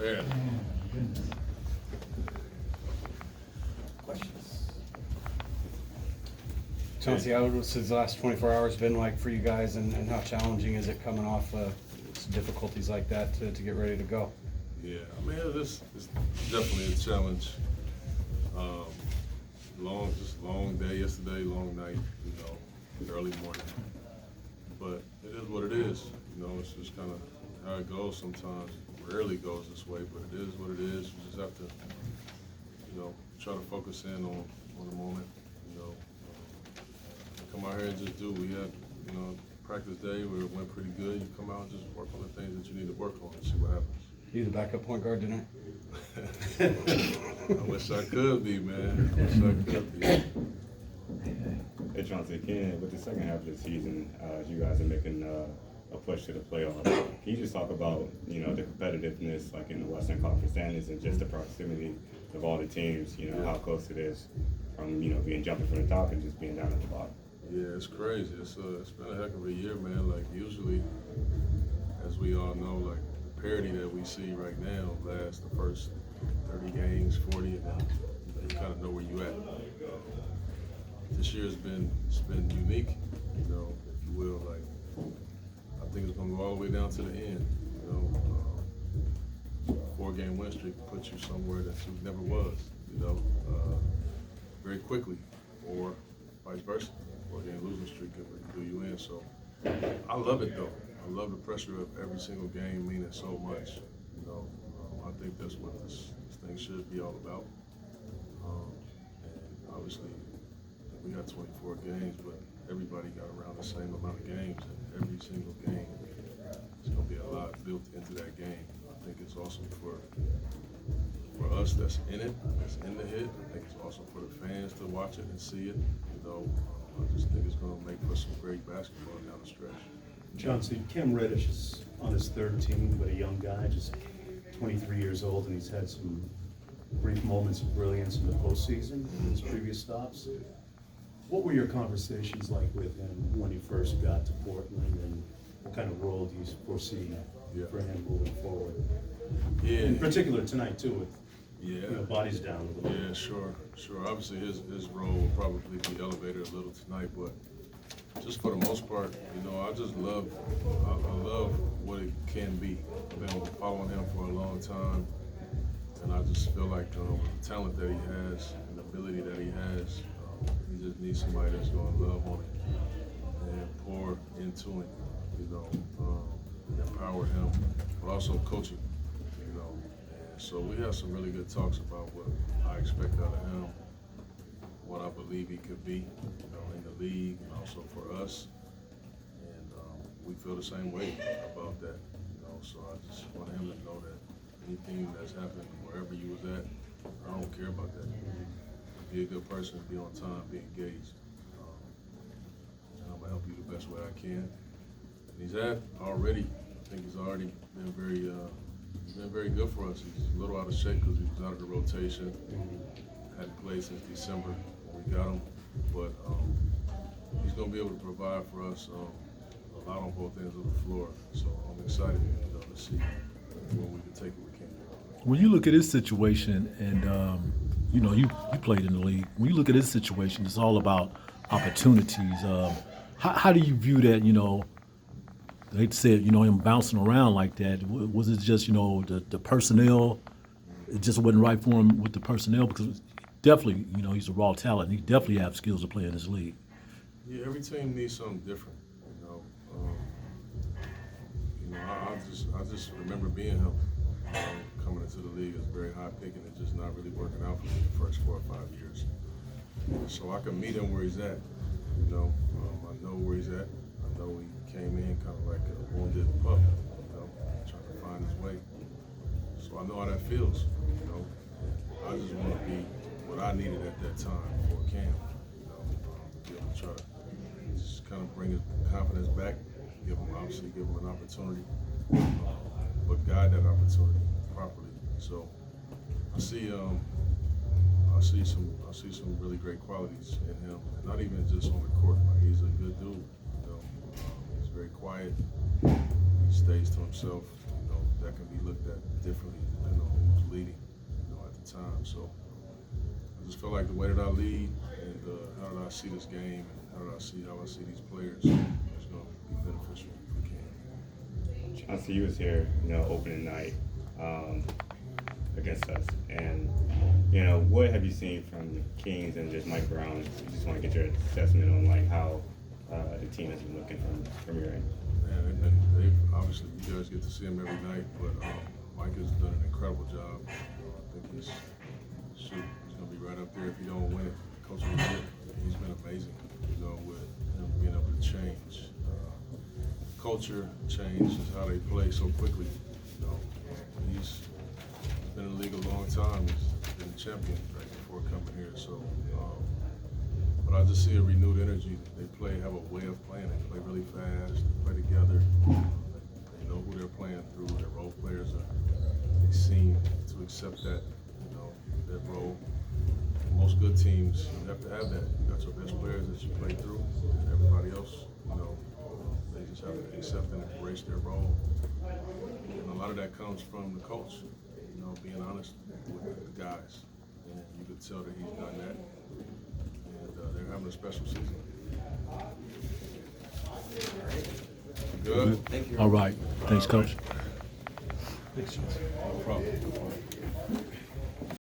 Barely. Questions? Chauncey, how has the last 24 hours been like for you guys, and how challenging is it coming off difficulties like that to get ready to go? Yeah, I mean, it's definitely a challenge. Long day yesterday, long night, early morning. But it is what it is. It's just kind of how it goes sometimes. Rarely goes this way, but it is what it is. You just have to, try to focus in on the moment. Come out here and just do. We had, practice day where it went pretty good. You come out and just work on the things that you need to work on and see what happens. You the backup point guard tonight? I wish I could be, man. I wish I could be. Hey, Chauncey, with the second half of the season, you guys are making a push to the playoffs. Can you just talk about, the competitiveness, like in the Western Conference standings, and just the proximity of all the teams, how close it is from, being jumping from the top and just being down at the bottom? Yeah, it's crazy. It's been a heck of a year, man. Like, usually, as we all know, like, the parity that we see right now lasts the first 30 games, 40, and then you kind of know where you at. This year's been unique, if you will. Like, I think it's gonna go all the way down to the end. 4-game win streak puts you somewhere that you never was. Very quickly, or vice versa. 4-game losing streak can do you in. So I love it though. I love the pressure of every single game meaning so much. I think that's what this thing should be all about. And obviously, we got 24 games, but everybody got around the same amount of games, and every single game, there's going to be a lot built into that game. I think it's awesome for us that's in it, that's in the hit. I think it's awesome for the fans to watch it and see it. I just think it's going to make for some great basketball down the stretch. Chauncey, Cam Reddish is on his third team, but a young guy, just 23 years old, and he's had some brief moments of brilliance in the postseason in his previous stops. What were your conversations like with him when he first got to Portland, and what kind of role do you foresee for him moving forward? Yeah. In particular tonight too, with bodies down a little bit. Yeah, sure. Obviously, his role will probably be elevated a little tonight, but just for the most part, I just love what it can be. I've been following him for a long time, and I just feel like the talent that he has and the ability that he has, he just needs somebody that's going to love on it and pour into him, empower him, but also coach him, And so we have some really good talks about what I expect out of him, what I believe he could be, in the league and also for us. And we feel the same way about that, So I just want him to know that anything that's happening wherever you was at, I don't care about that. Be a good person, be on time, be engaged. And I'm gonna help you the best way I can. And he's already been very good for us. He's a little out of shape because he was out of the rotation. Hadn't played since December when we got him, but he's gonna be able to provide for us a lot on both ends of the floor. So I'm excited, to see where we can take it with Ken. When you look at his situation, and you played in the league. When you look at his situation, it's all about opportunities. How do you view that? They said him bouncing around like that. Was it just the personnel? It just wasn't right for him with the personnel, because definitely he's a raw talent. He definitely has skills to play in this league. Yeah, every team needs something different. I just remember being him. Coming into the league is very high picking and just not really working out for me the first 4 or 5 years. So I can meet him where he's at. I know where he's at. I know he came in kind of like a wounded pup, trying to find his way. So I know how that feels. I just want to be what I needed at that time for Cam. Be able to try to just kind of bring his confidence back, give him an opportunity, but guide that opportunity properly. So I see some really great qualities in him, and not even just on the court. Like, he's a good dude. He's very quiet. He stays to himself. That can be looked at differently depending So I just feel like the way that I lead and how did I see this game and how I see these players is going to be beneficial for Cam. Chauncey, you was here, opening night against us, and what have you seen from the Kings and just Mike Brown? Just want to get your assessment on like how the team has been looking from your end. Yeah, they've obviously, you guys get to see him every night, but Mike has done an incredible job. I think he's going to be right up there if he don't win it. Coach of the Year, he's been amazing, with him being able to change culture, change how they play so quickly. He's been in the league a long time. He's been a champion right before coming here. So, but I just see a renewed energy. They have a way of playing. They play really fast. They play together. They know who they're playing through. Their role players they seem to accept that, that role. And most good teams, you have to have that. You got your best players that you play through, and everybody else, they just have to accept and embrace their role. And a lot of that comes from the coach, being honest with the guys. And you could tell that he's done that. And they're having a special season. Good? All right. Thanks, Coach. No problem.